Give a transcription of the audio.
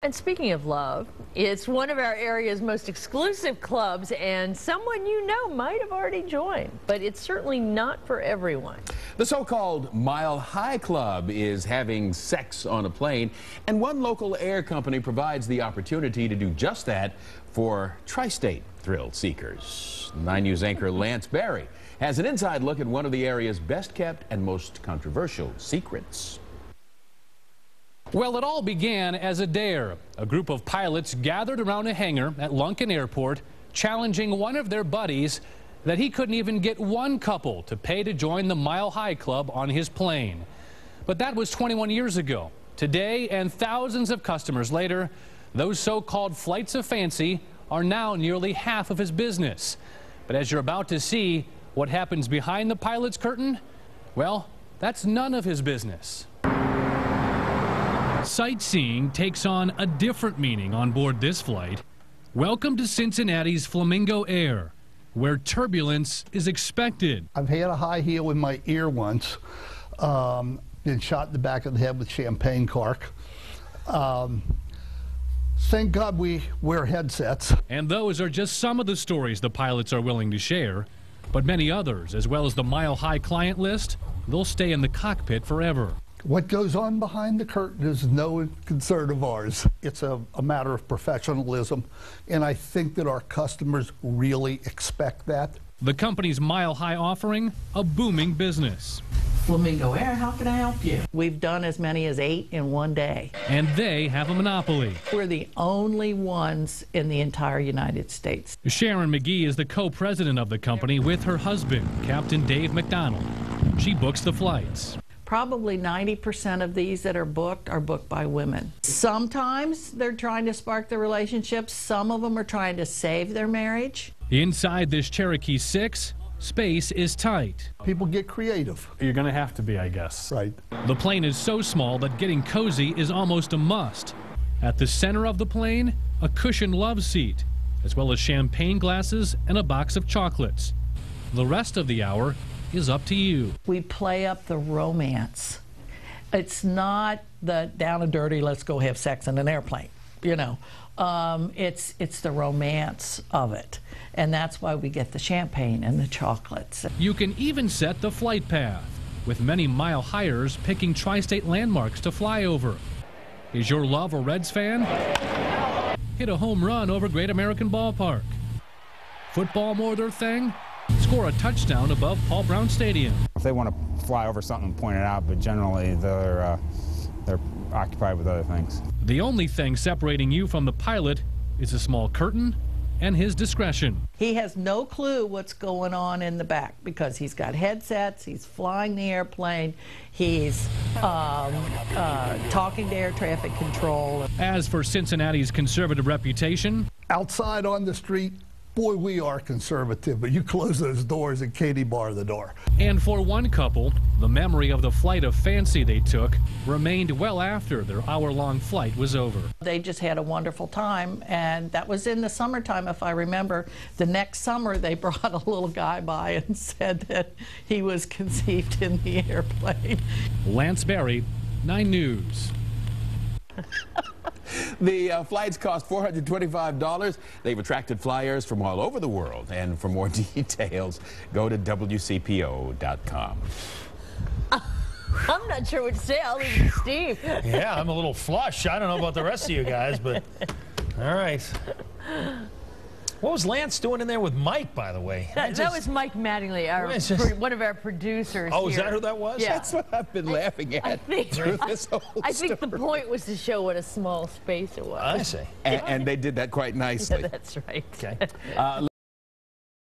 And speaking of love, it's one of our area's most exclusive clubs, and someone you know might have already joined, but it's certainly not for everyone. The so-called Mile High Club is having sex on a plane, and one local air company provides the opportunity to do just that for tri-state thrill seekers. 9 News anchor Lance Berry has an inside look at one of the area's best-kept and most controversial secrets. Well, it all began as a dare. A group of pilots gathered around a hangar at Lunken Airport, challenging one of their buddies that he couldn't even get one couple to pay to join the Mile High Club on his plane. But that was 21 years ago. Today, and thousands of customers later, those so-called flights of fancy are now nearly half of his business. But as you're about to see, what happens behind the pilot's curtain, well, that's none of his business. Sightseeing takes on a different meaning on board this flight. Welcome to Cincinnati's Flamingo Air, where turbulence is expected. I've had a high heel in my ear once, been shot in the back of the head with champagne cork. Thank God we wear headsets. And those are just some of the stories the pilots are willing to share. But many others, as well as the Mile High client list, they'll stay in the cockpit forever. What goes on behind the curtain is no concern of ours. It's a matter of professionalism, and I think that our customers really expect that. The company's Mile High offering, a booming business. Flamingo Air, how can I help you? We've done as many as 8 in one day. And they have a monopoly. We're the only ones in the entire United States. Sharon McGee is the co-president of the company with her husband, Captain Dave McDonald. She books the flights. Probably 90% of these that are booked by women. Sometimes they're trying to spark the relationship. Some of them are trying to save their marriage. Inside this Cherokee 6, space is tight. People get creative. You're going to have to be, I guess. Right. The plane is so small that getting cozy is almost a must. At the center of the plane, a cushioned love seat, as well as champagne glasses and a box of chocolates. The rest of the hour is up to you. We play up the romance. It's not the down and dirty, let's go have sex in an airplane, you know. It's the romance of it. And that's why we get the champagne and the chocolates. You can even set the flight path, with many mile highers picking tri-state landmarks to fly over. Is your love a Reds fan? Hit a home run over Great American Ballpark. Football more their thing? Score a touchdown above Paul Brown Stadium. If they want to fly over something and point it out, but generally they're occupied with other things. The only thing separating you from the pilot is a small curtain and his discretion. He has no clue what's going on in the back because he's got headsets, he's flying the airplane, he's talking to air traffic control. As for Cincinnati's conservative reputation, outside on the street, boy, we are conservative, but you close those doors and Katie bar the door. And for one couple, the memory of the flight of fancy they took remained well after their hour-long flight was over. They just had a wonderful time, and that was in the summertime, if I remember. The next summer, they brought a little guy by and said that he was conceived in the airplane. Lance Berry, 9 News. The flights cost $425. They've attracted flyers from all over the world. And for more details, go to WCPO.com. I'm not sure what to say. I'll leave it to Steve. Yeah, I'm a little flush. I don't know about the rest of you guys, but all right. What was Lance doing in there with Mike, by the way? That was Mike Mattingly, one of our producers. Oh, here. is that who that was? Yeah. That's what I've been laughing at through this whole I think the story. point was to show what a small space it was. I see. And they did that quite nicely. Yeah, that's right. Okay.